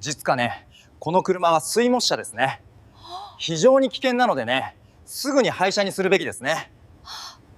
実はね、この車は水没車ですね。非常に危険なのでね、すぐに廃車にするべきですね。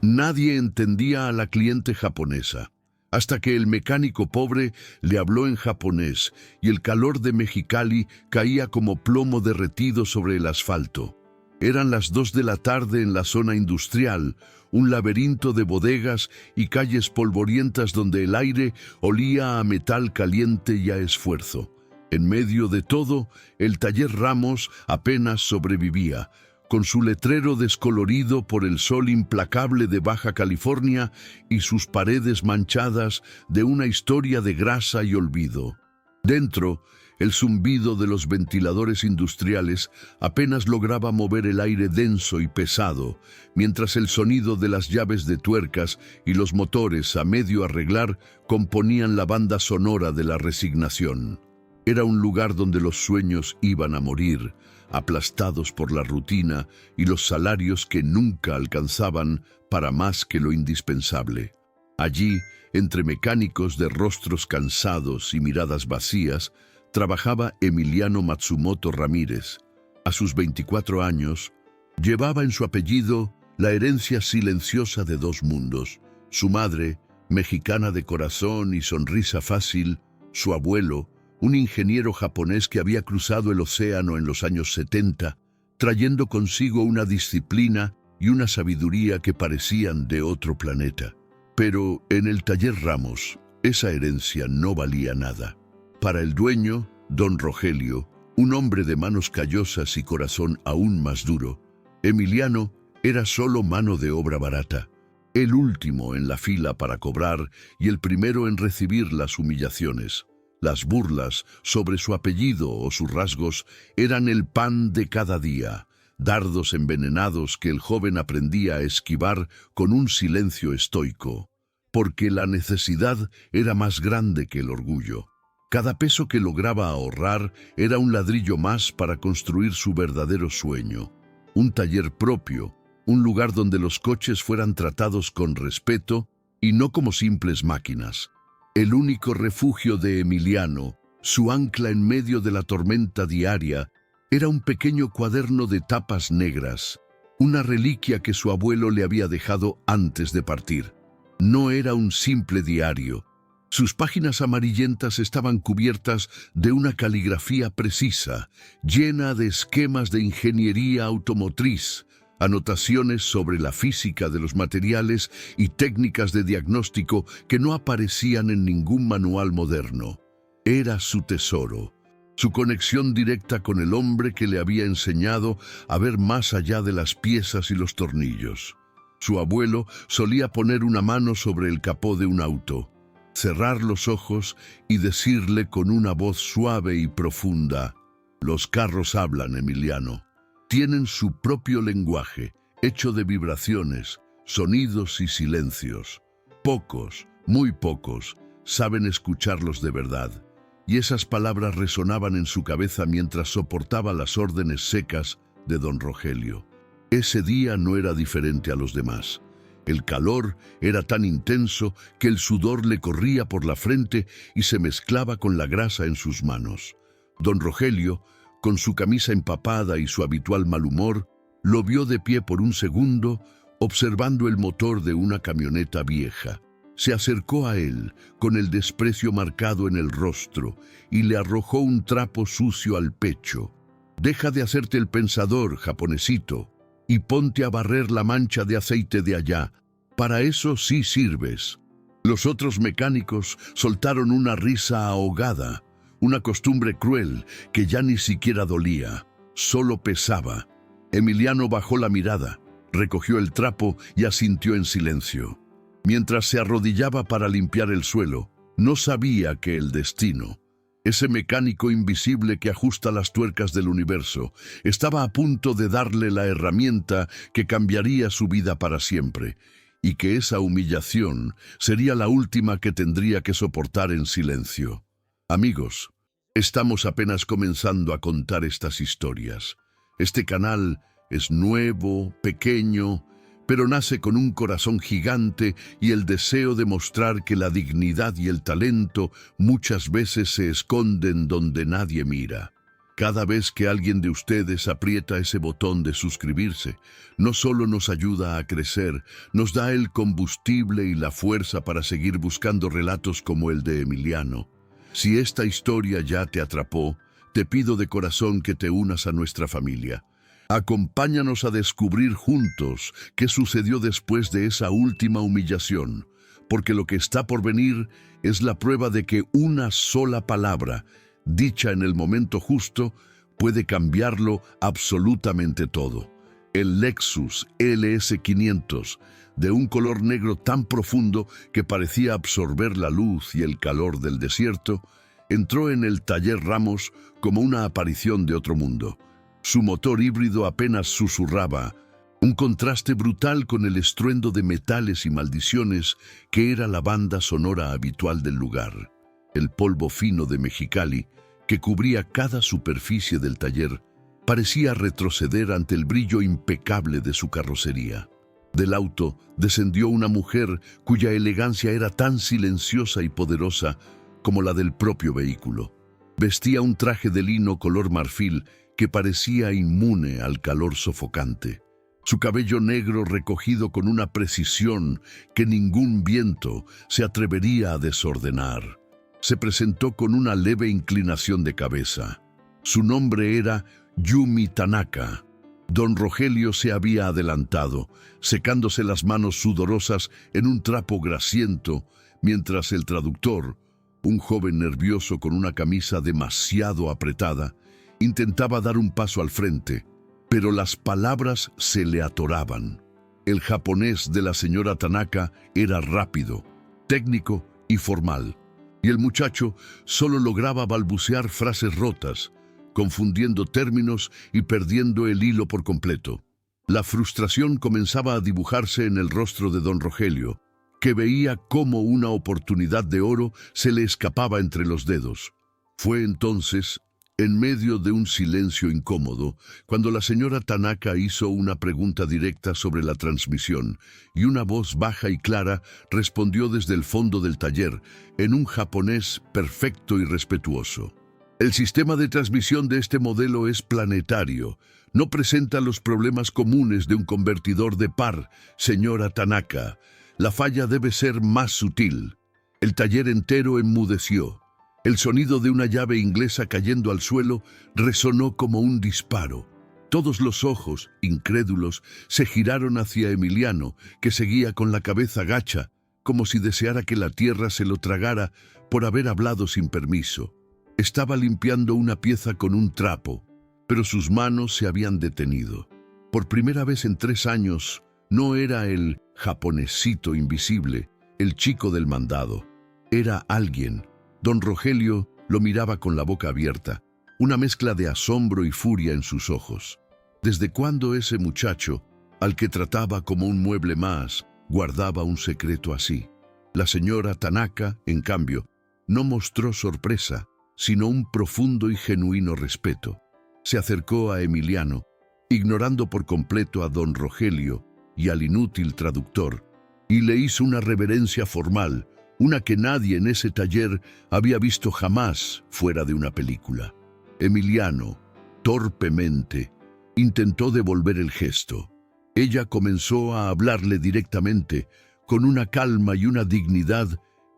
Nadie entendía a la cliente japonesa, hasta que el mecánico pobre le habló en japonés y el calor de Mexicali caía como plomo derretido sobre el asfalto. Eran las 2 de la tarde en la zona industrial, un laberinto de bodegas y calles polvorientas donde el aire olía a metal caliente y a esfuerzo. En medio de todo, el taller Ramos apenas sobrevivía, con su letrero descolorido por el sol implacable de Baja California y sus paredes manchadas de una historia de grasa y olvido. Dentro, el zumbido de los ventiladores industriales apenas lograba mover el aire denso y pesado, mientras el sonido de las llaves de tuercas y los motores a medio arreglar componían la banda sonora de la resignación. Era un lugar donde los sueños iban a morir, aplastados por la rutina y los salarios que nunca alcanzaban para más que lo indispensable. Allí, entre mecánicos de rostros cansados y miradas vacías, trabajaba Emiliano Matsumoto Ramírez. A sus 24 años, llevaba en su apellido la herencia silenciosa de 2 mundos. Su madre, mexicana de corazón y sonrisa fácil, su abuelo, un ingeniero japonés que había cruzado el océano en los años 70, trayendo consigo una disciplina y una sabiduría que parecían de otro planeta. Pero en el taller Ramos, esa herencia no valía nada. Para el dueño, don Rogelio, un hombre de manos callosas y corazón aún más duro, Emiliano era solo mano de obra barata, el último en la fila para cobrar y el primero en recibir las humillaciones. Las burlas sobre su apellido o sus rasgos eran el pan de cada día, dardos envenenados que el joven aprendía a esquivar con un silencio estoico, porque la necesidad era más grande que el orgullo. Cada peso que lograba ahorrar era un ladrillo más para construir su verdadero sueño, un taller propio, un lugar donde los coches fueran tratados con respeto y no como simples máquinas. El único refugio de Emiliano, su ancla en medio de la tormenta diaria, era un pequeño cuaderno de tapas negras, una reliquia que su abuelo le había dejado antes de partir. No era un simple diario. Sus páginas amarillentas estaban cubiertas de una caligrafía precisa, llena de esquemas de ingeniería automotriz, anotaciones sobre la física de los materiales y técnicas de diagnóstico que no aparecían en ningún manual moderno. Era su tesoro, su conexión directa con el hombre que le había enseñado a ver más allá de las piezas y los tornillos. Su abuelo solía poner una mano sobre el capó de un auto, cerrar los ojos y decirle con una voz suave y profunda: «Los carros hablan, Emiliano. Tienen su propio lenguaje, hecho de vibraciones, sonidos y silencios. Pocos, muy pocos, saben escucharlos de verdad». Y esas palabras resonaban en su cabeza mientras soportaba las órdenes secas de don Rogelio. Ese día no era diferente a los demás. El calor era tan intenso que el sudor le corría por la frente y se mezclaba con la grasa en sus manos. Don Rogelio, con su camisa empapada y su habitual mal humor, lo vio de pie por un segundo, observando el motor de una camioneta vieja. Se acercó a él, con el desprecio marcado en el rostro, y le arrojó un trapo sucio al pecho. «Deja de hacerte el pensador, japonesito, y ponte a barrer la mancha de aceite de allá. Para eso sí sirves». Los otros mecánicos soltaron una risa ahogada, una costumbre cruel que ya ni siquiera dolía, solo pesaba. Emiliano bajó la mirada, recogió el trapo y asintió en silencio. Mientras se arrodillaba para limpiar el suelo, no sabía que el destino, ese mecánico invisible que ajusta las tuercas del universo, estaba a punto de darle la herramienta que cambiaría su vida para siempre, y que esa humillación sería la última que tendría que soportar en silencio. Amigos, estamos apenas comenzando a contar estas historias. Este canal es nuevo, pequeño, pero nace con un corazón gigante y el deseo de mostrar que la dignidad y el talento muchas veces se esconden donde nadie mira. Cada vez que alguien de ustedes aprieta ese botón de suscribirse, no solo nos ayuda a crecer, nos da el combustible y la fuerza para seguir buscando relatos como el de Emiliano. Si esta historia ya te atrapó, te pido de corazón que te unas a nuestra familia. Acompáñanos a descubrir juntos qué sucedió después de esa última humillación, porque lo que está por venir es la prueba de que una sola palabra, dicha en el momento justo, puede cambiarlo absolutamente todo. El Lexus LS500, de un color negro tan profundo que parecía absorber la luz y el calor del desierto, entró en el taller Ramos como una aparición de otro mundo. Su motor híbrido apenas susurraba, un contraste brutal con el estruendo de metales y maldiciones que era la banda sonora habitual del lugar. El polvo fino de Mexicali, que cubría cada superficie del taller, parecía retroceder ante el brillo impecable de su carrocería. Del auto descendió una mujer cuya elegancia era tan silenciosa y poderosa como la del propio vehículo. Vestía un traje de lino color marfil que parecía inmune al calor sofocante. Su cabello negro recogido con una precisión que ningún viento se atrevería a desordenar. Se presentó con una leve inclinación de cabeza. Su nombre era Yumi Tanaka. Don Rogelio se había adelantado, secándose las manos sudorosas en un trapo grasiento, mientras el traductor, un joven nervioso con una camisa demasiado apretada, intentaba dar un paso al frente, pero las palabras se le atoraban. El japonés de la señora Tanaka era rápido, técnico y formal, y el muchacho solo lograba balbucear frases rotas, confundiendo términos y perdiendo el hilo por completo. La frustración comenzaba a dibujarse en el rostro de don Rogelio, que veía cómo una oportunidad de oro se le escapaba entre los dedos. Fue entonces, en medio de un silencio incómodo, cuando la señora Tanaka hizo una pregunta directa sobre la transmisión, y una voz baja y clara respondió desde el fondo del taller, en un japonés perfecto y respetuoso. El sistema de transmisión de este modelo es planetario. No presenta los problemas comunes de un convertidor de par, señora Tanaka. La falla debe ser más sutil. El taller entero enmudeció. El sonido de una llave inglesa cayendo al suelo resonó como un disparo. Todos los ojos, incrédulos, se giraron hacia Emiliano, que seguía con la cabeza gacha, como si deseara que la tierra se lo tragara por haber hablado sin permiso. Estaba limpiando una pieza con un trapo, pero sus manos se habían detenido. Por primera vez en 3 años, no era el japonesito invisible, el chico del mandado. Era alguien. Don Rogelio lo miraba con la boca abierta, una mezcla de asombro y furia en sus ojos. ¿Desde cuándo ese muchacho, al que trataba como un mueble más, guardaba un secreto así? La señora Tanaka, en cambio, no mostró sorpresa, sino un profundo y genuino respeto. Se acercó a Emiliano, ignorando por completo a don Rogelio y al inútil traductor, y le hizo una reverencia formal, una que nadie en ese taller había visto jamás fuera de una película. Emiliano, torpemente, intentó devolver el gesto. Ella comenzó a hablarle directamente, con una calma y una dignidad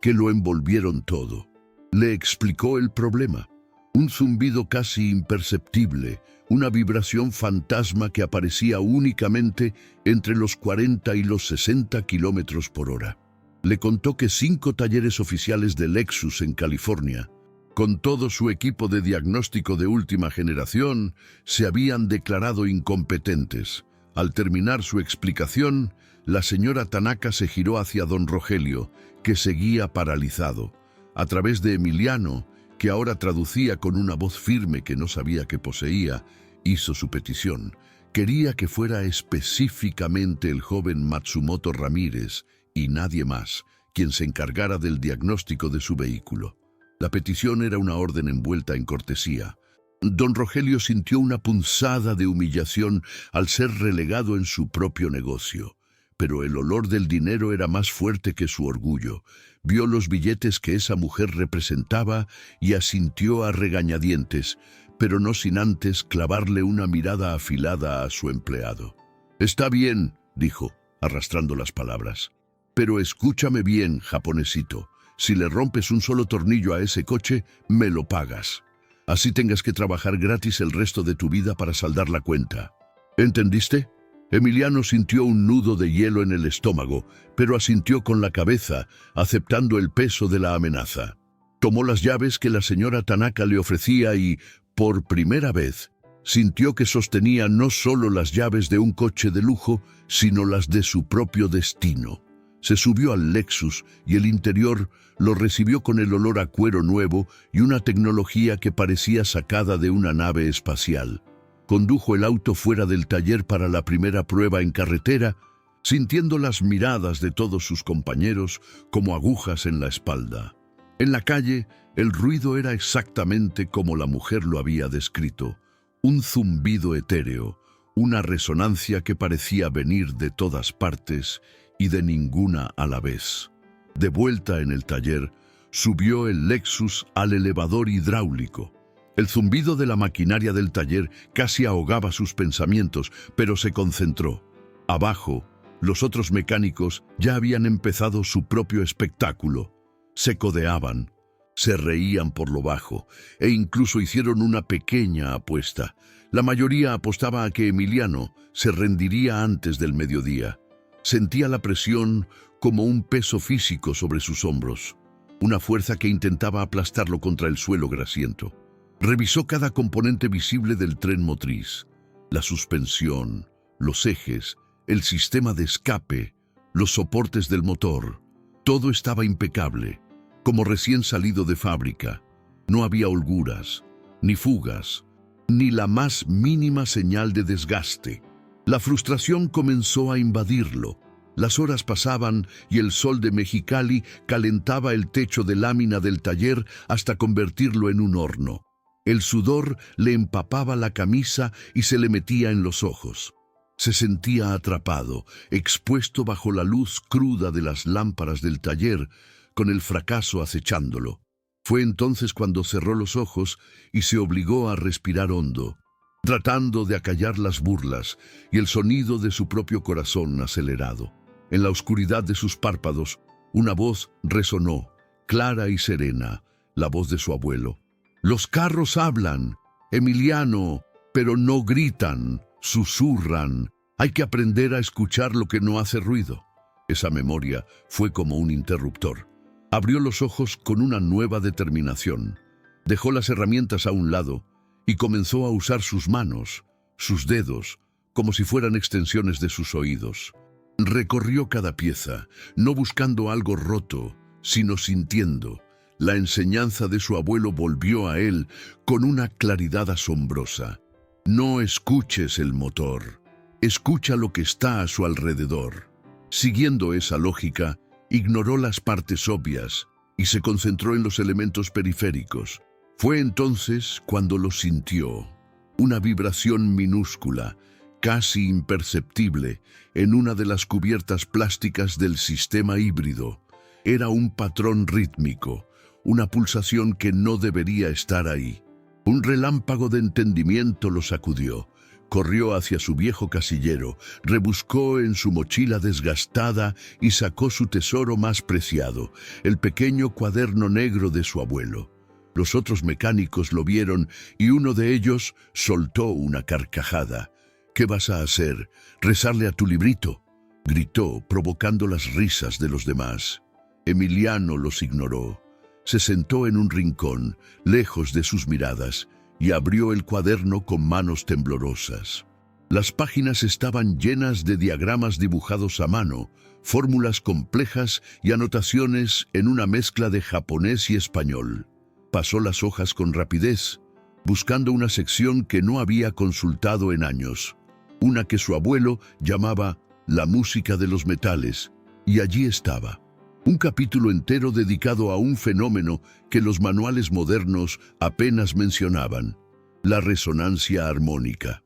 que lo envolvieron todo. Le explicó el problema. Un zumbido casi imperceptible, una vibración fantasma que aparecía únicamente entre los 40 y los 60 kilómetros por hora. Le contó que 5 talleres oficiales de Lexus en California, con todo su equipo de diagnóstico de última generación, se habían declarado incompetentes. Al terminar su explicación, la señora Tanaka se giró hacia don Rogelio, que seguía paralizado. A través de Emiliano, que ahora traducía con una voz firme que no sabía que poseía, hizo su petición. Quería que fuera específicamente el joven Matsumoto Ramírez, y nadie más, quien se encargara del diagnóstico de su vehículo. La petición era una orden envuelta en cortesía. Don Rogelio sintió una punzada de humillación al ser relegado en su propio negocio, pero el olor del dinero era más fuerte que su orgullo. Vio los billetes que esa mujer representaba y asintió a regañadientes, pero no sin antes clavarle una mirada afilada a su empleado. «Está bien», dijo, arrastrando las palabras. «Pero escúchame bien, japonesito. Si le rompes un solo tornillo a ese coche, me lo pagas. Así tengas que trabajar gratis el resto de tu vida para saldar la cuenta. ¿Entendiste?» Emiliano sintió un nudo de hielo en el estómago, pero asintió con la cabeza, aceptando el peso de la amenaza. Tomó las llaves que la señora Tanaka le ofrecía y, por primera vez, sintió que sostenía no solo las llaves de un coche de lujo, sino las de su propio destino. Se subió al Lexus y el interior lo recibió con el olor a cuero nuevo y una tecnología que parecía sacada de una nave espacial. Condujo el auto fuera del taller para la primera prueba en carretera, sintiendo las miradas de todos sus compañeros como agujas en la espalda. En la calle, el ruido era exactamente como la mujer lo había descrito, un zumbido etéreo, una resonancia que parecía venir de todas partes y de ninguna a la vez. De vuelta en el taller, subió el Lexus al elevador hidráulico. El zumbido de la maquinaria del taller casi ahogaba sus pensamientos, pero se concentró. Abajo, los otros mecánicos ya habían empezado su propio espectáculo. Se codeaban, se reían por lo bajo e incluso hicieron una pequeña apuesta. La mayoría apostaba a que Emiliano se rendiría antes del mediodía. Sentía la presión como un peso físico sobre sus hombros, una fuerza que intentaba aplastarlo contra el suelo grasiento. Revisó cada componente visible del tren motriz, la suspensión, los ejes, el sistema de escape, los soportes del motor. Todo estaba impecable, como recién salido de fábrica. No había holguras, ni fugas, ni la más mínima señal de desgaste. La frustración comenzó a invadirlo. Las horas pasaban y el sol de Mexicali calentaba el techo de lámina del taller hasta convertirlo en un horno. El sudor le empapaba la camisa y se le metía en los ojos. Se sentía atrapado, expuesto bajo la luz cruda de las lámparas del taller, con el fracaso acechándolo. Fue entonces cuando cerró los ojos y se obligó a respirar hondo, tratando de acallar las burlas y el sonido de su propio corazón acelerado. En la oscuridad de sus párpados, una voz resonó, clara y serena, la voz de su abuelo. «Los carros hablan, Emiliano, pero no gritan, susurran. Hay que aprender a escuchar lo que no hace ruido». Esa memoria fue como un interruptor. Abrió los ojos con una nueva determinación. Dejó las herramientas a un lado y comenzó a usar sus manos, sus dedos, como si fueran extensiones de sus oídos. Recorrió cada pieza, no buscando algo roto, sino sintiendo. La enseñanza de su abuelo volvió a él con una claridad asombrosa. No escuches el motor, escucha lo que está a su alrededor. Siguiendo esa lógica, ignoró las partes obvias y se concentró en los elementos periféricos. Fue entonces cuando lo sintió, una vibración minúscula, casi imperceptible, en una de las cubiertas plásticas del sistema híbrido. Era un patrón rítmico, una pulsación que no debería estar ahí. Un relámpago de entendimiento lo sacudió. Corrió hacia su viejo casillero, rebuscó en su mochila desgastada y sacó su tesoro más preciado, el pequeño cuaderno negro de su abuelo. Los otros mecánicos lo vieron y uno de ellos soltó una carcajada. «¿Qué vas a hacer? ¿Rezarle a tu librito?», gritó, provocando las risas de los demás. Emiliano los ignoró. Se sentó en un rincón, lejos de sus miradas, y abrió el cuaderno con manos temblorosas. Las páginas estaban llenas de diagramas dibujados a mano, fórmulas complejas y anotaciones en una mezcla de japonés y español. Pasó las hojas con rapidez, buscando una sección que no había consultado en años, una que su abuelo llamaba la música de los metales, y allí estaba. Un capítulo entero dedicado a un fenómeno que los manuales modernos apenas mencionaban, la resonancia armónica.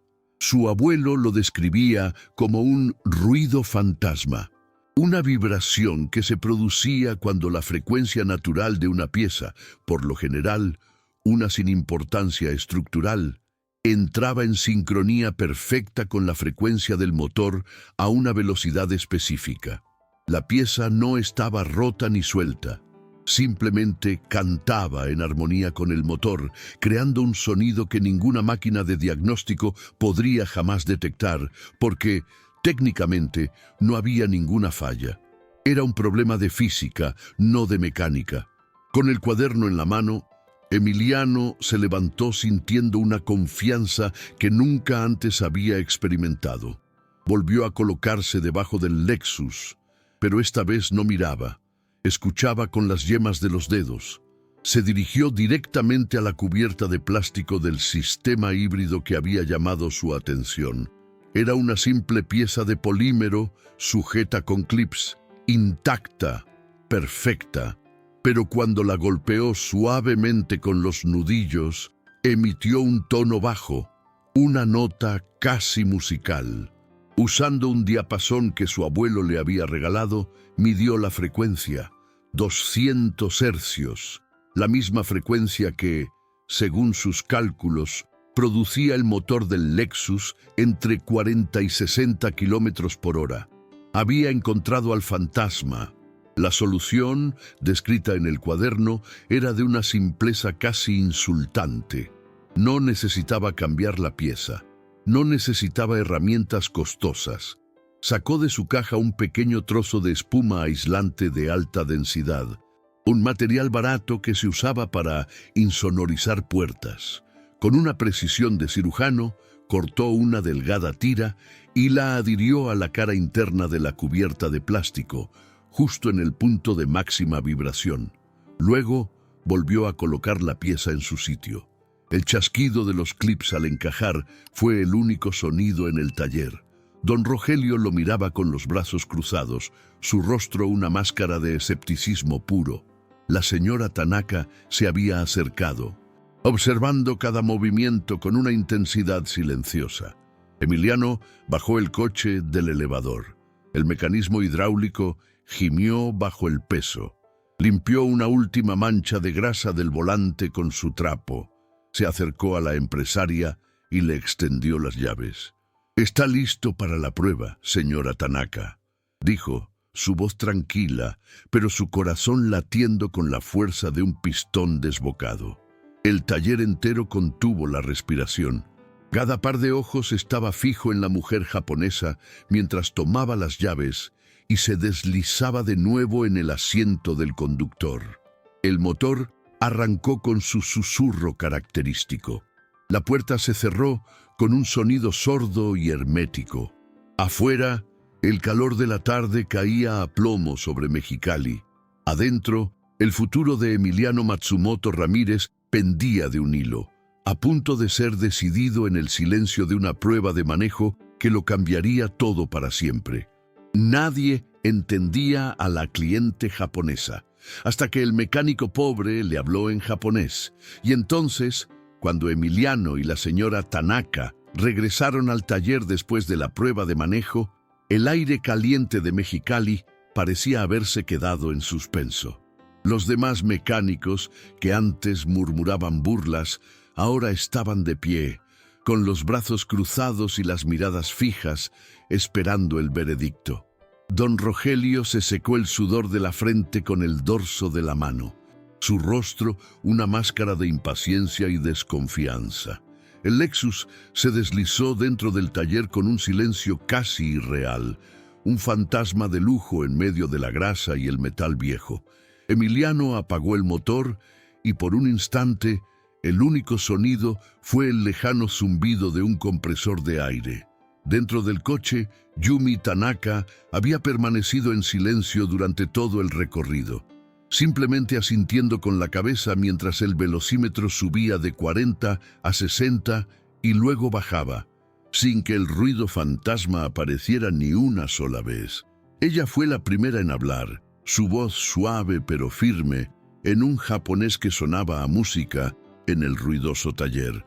Su abuelo lo describía como un ruido fantasma, una vibración que se producía cuando la frecuencia natural de una pieza, por lo general, una sin importancia estructural, entraba en sincronía perfecta con la frecuencia del motor a una velocidad específica. La pieza no estaba rota ni suelta, simplemente cantaba en armonía con el motor, creando un sonido que ninguna máquina de diagnóstico podría jamás detectar, porque, técnicamente, no había ninguna falla. Era un problema de física, no de mecánica. Con el cuaderno en la mano, Emiliano se levantó sintiendo una confianza que nunca antes había experimentado. Volvió a colocarse debajo del Lexus, pero esta vez no miraba. Escuchaba con las yemas de los dedos. Se dirigió directamente a la cubierta de plástico del sistema híbrido que había llamado su atención. Era una simple pieza de polímero sujeta con clips, intacta, perfecta. Pero cuando la golpeó suavemente con los nudillos, emitió un tono bajo, una nota casi musical. Usando un diapasón que su abuelo le había regalado, midió la frecuencia, 200 hercios, la misma frecuencia que, según sus cálculos, producía el motor del Lexus entre 40 y 60 kilómetros por hora. Había encontrado al fantasma. La solución, descrita en el cuaderno, era de una simpleza casi insultante. No necesitaba cambiar la pieza. No necesitaba herramientas costosas. Sacó de su caja un pequeño trozo de espuma aislante de alta densidad, un material barato que se usaba para insonorizar puertas. Con una precisión de cirujano, cortó una delgada tira y la adhirió a la cara interna de la cubierta de plástico, justo en el punto de máxima vibración. Luego, volvió a colocar la pieza en su sitio. El chasquido de los clips al encajar fue el único sonido en el taller. Don Rogelio lo miraba con los brazos cruzados, su rostro una máscara de escepticismo puro. La señora Tanaka se había acercado, observando cada movimiento con una intensidad silenciosa. Emiliano bajó el coche del elevador. El mecanismo hidráulico gimió bajo el peso. Limpió una última mancha de grasa del volante con su trapo. Se acercó a la empresaria y le extendió las llaves. «Está listo para la prueba, señora Tanaka», dijo, su voz tranquila, pero su corazón latiendo con la fuerza de un pistón desbocado. El taller entero contuvo la respiración. Cada par de ojos estaba fijo en la mujer japonesa mientras tomaba las llaves y se deslizaba de nuevo en el asiento del conductor. El motor arrancó con su susurro característico. La puerta se cerró con un sonido sordo y hermético. Afuera, el calor de la tarde caía a plomo sobre Mexicali. Adentro, el futuro de Emiliano Matsumoto Ramírez pendía de un hilo, a punto de ser decidido en el silencio de una prueba de manejo que lo cambiaría todo para siempre. Nadie entendía a la cliente japonesa, hasta que el mecánico pobre le habló en japonés, y entonces, cuando Emiliano y la señora Tanaka regresaron al taller después de la prueba de manejo, el aire caliente de Mexicali parecía haberse quedado en suspenso. Los demás mecánicos, que antes murmuraban burlas, ahora estaban de pie, con los brazos cruzados y las miradas fijas, esperando el veredicto. Don Rogelio se secó el sudor de la frente con el dorso de la mano. Su rostro una máscara de impaciencia y desconfianza. El Lexus se deslizó dentro del taller con un silencio casi irreal, un fantasma de lujo en medio de la grasa y el metal viejo. Emiliano apagó el motor y por un instante el único sonido fue el lejano zumbido de un compresor de aire. Dentro del coche, Yumi Tanaka había permanecido en silencio durante todo el recorrido, simplemente asintiendo con la cabeza mientras el velocímetro subía de 40 a 60 y luego bajaba, sin que el ruido fantasma apareciera ni una sola vez. Ella fue la primera en hablar, su voz suave pero firme, en un japonés que sonaba a música en el ruidoso taller.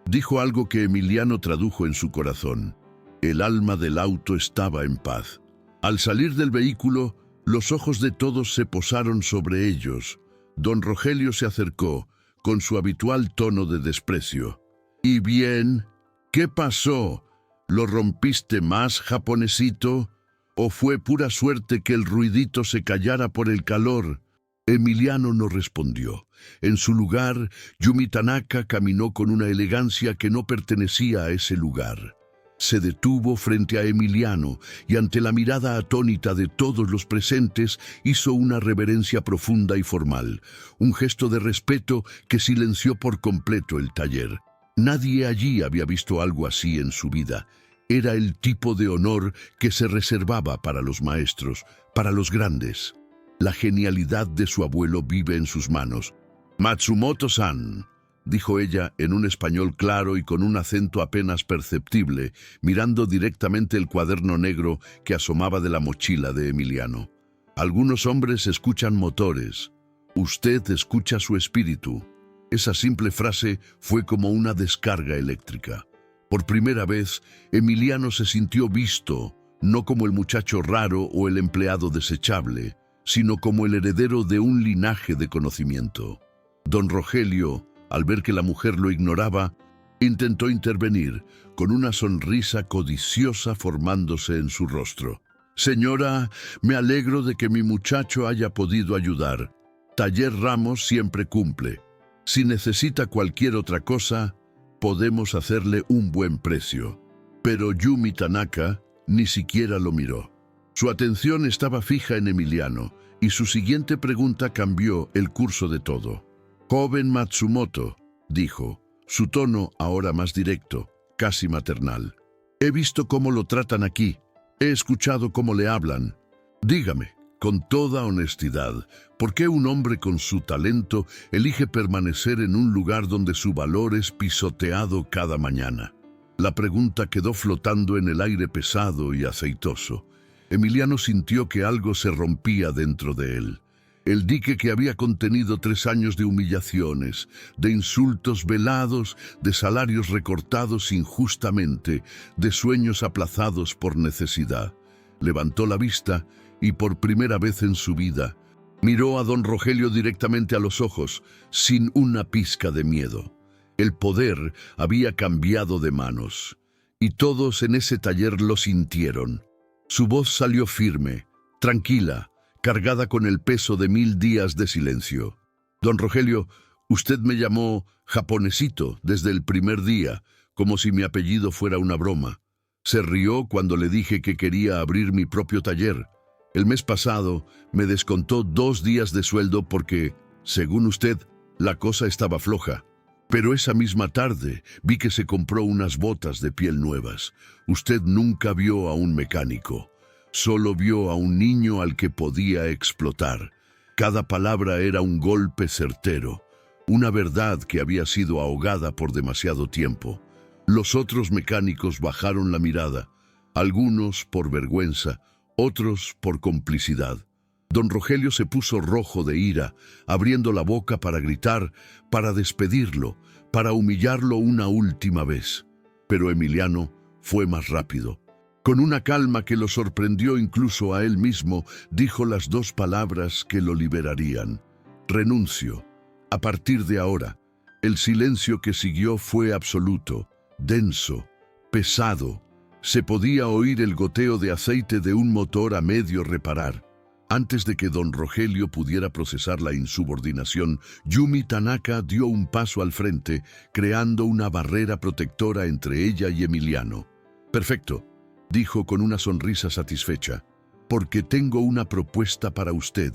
Dijo algo que Emiliano tradujo en su corazón. El alma del auto estaba en paz. Al salir del vehículo, los ojos de todos se posaron sobre ellos. Don Rogelio se acercó, con su habitual tono de desprecio. «¿Y bien? ¿Qué pasó? ¿Lo rompiste más, japonesito? ¿O fue pura suerte que el ruidito se callara por el calor?» Emiliano no respondió. En su lugar, Yumi Tanaka caminó con una elegancia que no pertenecía a ese lugar. Se detuvo frente a Emiliano y ante la mirada atónita de todos los presentes hizo una reverencia profunda y formal, un gesto de respeto que silenció por completo el taller. Nadie allí había visto algo así en su vida. Era el tipo de honor que se reservaba para los maestros, para los grandes. La genialidad de su abuelo vive en sus manos. «Matsumoto-san», dijo ella en un español claro y con un acento apenas perceptible, mirando directamente el cuaderno negro que asomaba de la mochila de Emiliano. «Algunos hombres escuchan motores. Usted escucha su espíritu». Esa simple frase fue como una descarga eléctrica. Por primera vez, Emiliano se sintió visto, no como el muchacho raro o el empleado desechable, sino como el heredero de un linaje de conocimiento. Don Rogelio, al ver que la mujer lo ignoraba, intentó intervenir, con una sonrisa codiciosa formándose en su rostro. «Señora, me alegro de que mi muchacho haya podido ayudar. Taller Ramos siempre cumple. Si necesita cualquier otra cosa, podemos hacerle un buen precio». Pero Yumi Tanaka ni siquiera lo miró. Su atención estaba fija en Emiliano, y su siguiente pregunta cambió el curso de todo. «Joven Matsumoto», dijo, su tono ahora más directo, casi maternal. «He visto cómo lo tratan aquí. He escuchado cómo le hablan. Dígame, con toda honestidad, ¿por qué un hombre con su talento elige permanecer en un lugar donde su valor es pisoteado cada mañana?» La pregunta quedó flotando en el aire pesado y aceitoso. Emiliano sintió que algo se rompía dentro de él. El dique que había contenido 3 años de humillaciones, de insultos velados, de salarios recortados injustamente, de sueños aplazados por necesidad. Levantó la vista y por primera vez en su vida miró a don Rogelio directamente a los ojos, sin una pizca de miedo. El poder había cambiado de manos, y todos en ese taller lo sintieron. Su voz salió firme, tranquila, cargada con el peso de 1000 días de silencio. «Don Rogelio, usted me llamó japonesito desde el primer día, como si mi apellido fuera una broma. Se rió cuando le dije que quería abrir mi propio taller. El mes pasado me descontó 2 días de sueldo porque, según usted, la cosa estaba floja. Pero esa misma tarde vi que se compró unas botas de piel nuevas. Usted nunca vio a un mecánico. Solo vio a un niño al que podía explotar. Cada palabra era un golpe certero, una verdad que había sido ahogada por demasiado tiempo. Los otros mecánicos bajaron la mirada, algunos por vergüenza, otros por complicidad. Don Rogelio se puso rojo de ira, abriendo la boca para gritar, para despedirlo, para humillarlo una última vez. Pero Emiliano fue más rápido. Con una calma que lo sorprendió incluso a él mismo, dijo las 2 palabras que lo liberarían. «Renuncio. A partir de ahora». El silencio que siguió fue absoluto, denso, pesado. Se podía oír el goteo de aceite de un motor a medio reparar. Antes de que don Rogelio pudiera procesar la insubordinación, Yumi Tanaka dio un paso al frente, creando una barrera protectora entre ella y Emiliano. «Perfecto», dijo con una sonrisa satisfecha, «porque tengo una propuesta para usted.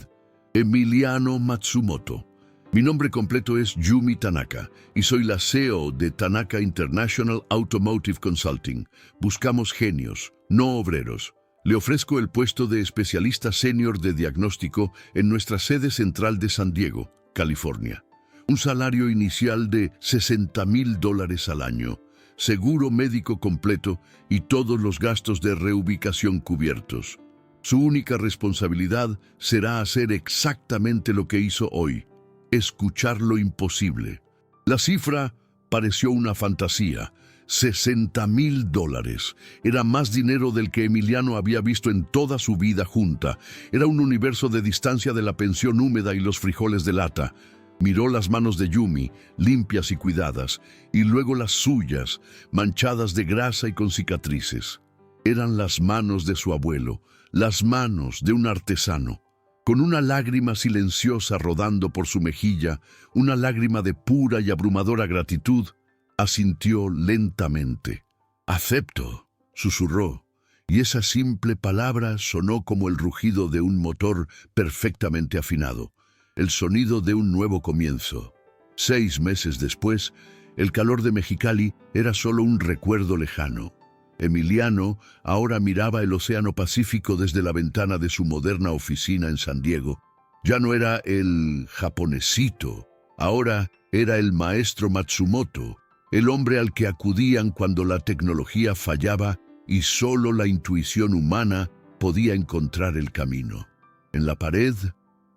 Emiliano Matsumoto. Mi nombre completo es Yumi Tanaka y soy la CEO de Tanaka International Automotive Consulting. Buscamos genios, no obreros. Le ofrezco el puesto de especialista senior de diagnóstico en nuestra sede central de San Diego, California. Un salario inicial de $60,000 al año, seguro médico completo y todos los gastos de reubicación cubiertos. Su única responsabilidad será hacer exactamente lo que hizo hoy, escuchar lo imposible. La cifra pareció una fantasía. $60,000. Era más dinero del que Emiliano había visto en toda su vida junta. Era un universo de distancia de la pensión húmeda y los frijoles de lata. Miró las manos de Yumi, limpias y cuidadas, y luego las suyas, manchadas de grasa y con cicatrices. Eran las manos de su abuelo, las manos de un artesano. Con una lágrima silenciosa rodando por su mejilla, una lágrima de pura y abrumadora gratitud, asintió lentamente. «Acepto», susurró, y esa simple palabra sonó como el rugido de un motor perfectamente afinado, el sonido de un nuevo comienzo. 6 meses después, el calor de Mexicali era solo un recuerdo lejano. Emiliano ahora miraba el Océano Pacífico desde la ventana de su moderna oficina en San Diego. Ya no era el japonesito, ahora era el maestro Matsumoto, el hombre al que acudían cuando la tecnología fallaba y solo la intuición humana podía encontrar el camino. En la pared,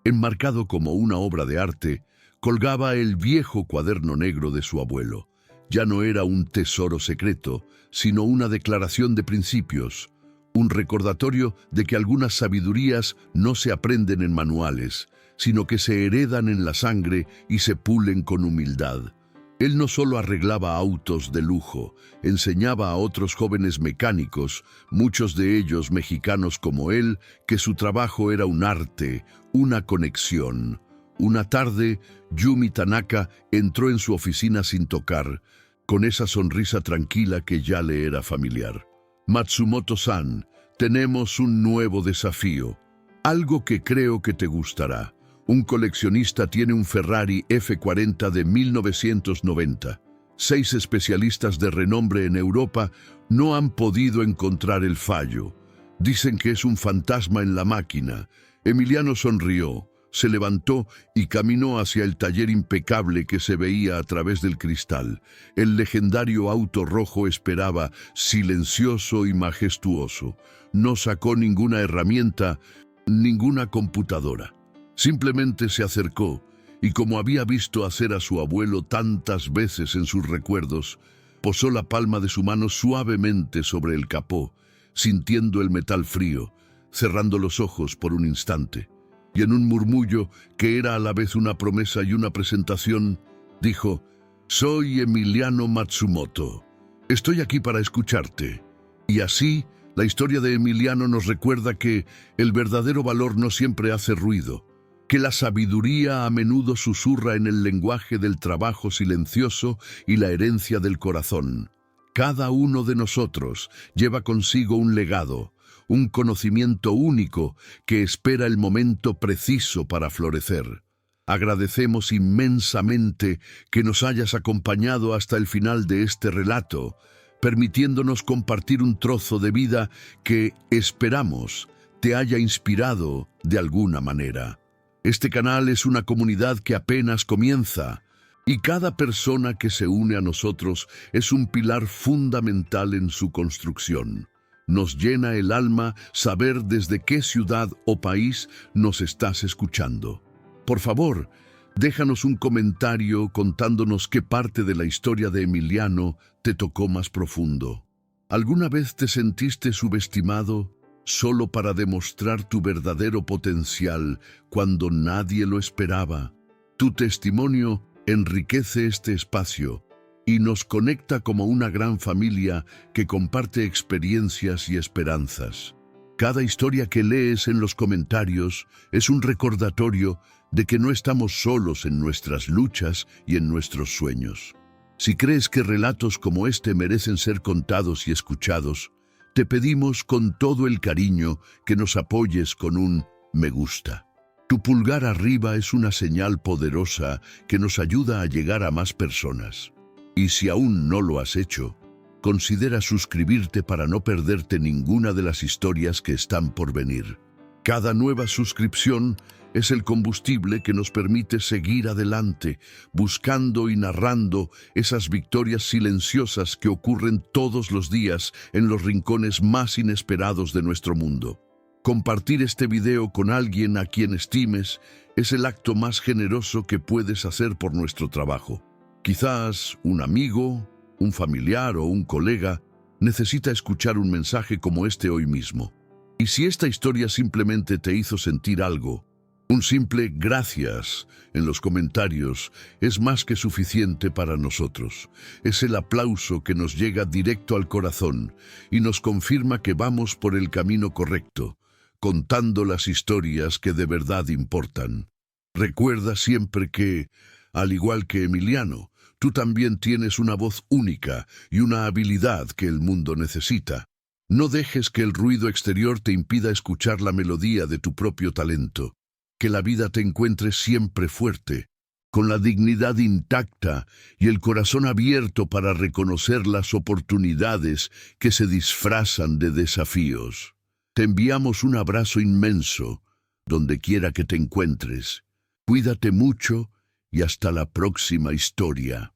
enmarcado como una obra de arte, colgaba el viejo cuaderno negro de su abuelo. Ya no era un tesoro secreto, sino una declaración de principios, un recordatorio de que algunas sabidurías no se aprenden en manuales, sino que se heredan en la sangre y se pulen con humildad. Él no solo arreglaba autos de lujo, enseñaba a otros jóvenes mecánicos, muchos de ellos mexicanos como él, que su trabajo era un arte, una conexión. Una tarde, Yumi Tanaka entró en su oficina sin tocar, con esa sonrisa tranquila que ya le era familiar. «Matsumoto-san, tenemos un nuevo desafío, algo que creo que te gustará. Un coleccionista tiene un Ferrari F40 de 1990. 6 especialistas de renombre en Europa no han podido encontrar el fallo. Dicen que es un fantasma en la máquina». Emiliano sonrió, se levantó y caminó hacia el taller impecable que se veía a través del cristal. El legendario auto rojo esperaba, silencioso y majestuoso. No sacó ninguna herramienta, ninguna computadora. Simplemente se acercó y, como había visto hacer a su abuelo tantas veces en sus recuerdos, posó la palma de su mano suavemente sobre el capó, sintiendo el metal frío, cerrando los ojos por un instante. Y en un murmullo que era a la vez una promesa y una presentación, dijo: «Soy Emiliano Matsumoto. Estoy aquí para escucharte». Y así, la historia de Emiliano nos recuerda que el verdadero valor no siempre hace ruido, que la sabiduría a menudo susurra en el lenguaje del trabajo silencioso y la herencia del corazón. Cada uno de nosotros lleva consigo un legado, un conocimiento único que espera el momento preciso para florecer. Agradecemos inmensamente que nos hayas acompañado hasta el final de este relato, permitiéndonos compartir un trozo de vida que, esperamos, te haya inspirado de alguna manera. Este canal es una comunidad que apenas comienza, y cada persona que se une a nosotros es un pilar fundamental en su construcción. Nos llena el alma saber desde qué ciudad o país nos estás escuchando. Por favor, déjanos un comentario contándonos qué parte de la historia de Emiliano te tocó más profundo. ¿Alguna vez te sentiste subestimado solo para demostrar tu verdadero potencial cuando nadie lo esperaba? Tu testimonio enriquece este espacio y nos conecta como una gran familia que comparte experiencias y esperanzas. Cada historia que lees en los comentarios es un recordatorio de que no estamos solos en nuestras luchas y en nuestros sueños. Si crees que relatos como este merecen ser contados y escuchados, te pedimos con todo el cariño que nos apoyes con un me gusta. Tu pulgar arriba es una señal poderosa que nos ayuda a llegar a más personas. Y si aún no lo has hecho, considera suscribirte para no perderte ninguna de las historias que están por venir. Cada nueva suscripción es el combustible que nos permite seguir adelante, buscando y narrando esas victorias silenciosas que ocurren todos los días en los rincones más inesperados de nuestro mundo. Compartir este video con alguien a quien estimes es el acto más generoso que puedes hacer por nuestro trabajo. Quizás un amigo, un familiar o un colega necesita escuchar un mensaje como este hoy mismo. Y si esta historia simplemente te hizo sentir algo, un simple gracias en los comentarios es más que suficiente para nosotros. Es el aplauso que nos llega directo al corazón y nos confirma que vamos por el camino correcto, contando las historias que de verdad importan. Recuerda siempre que, al igual que Emiliano, tú también tienes una voz única y una habilidad que el mundo necesita. No dejes que el ruido exterior te impida escuchar la melodía de tu propio talento. Que la vida te encuentre siempre fuerte, con la dignidad intacta y el corazón abierto para reconocer las oportunidades que se disfrazan de desafíos. Te enviamos un abrazo inmenso, donde quiera que te encuentres. Cuídate mucho y hasta la próxima historia.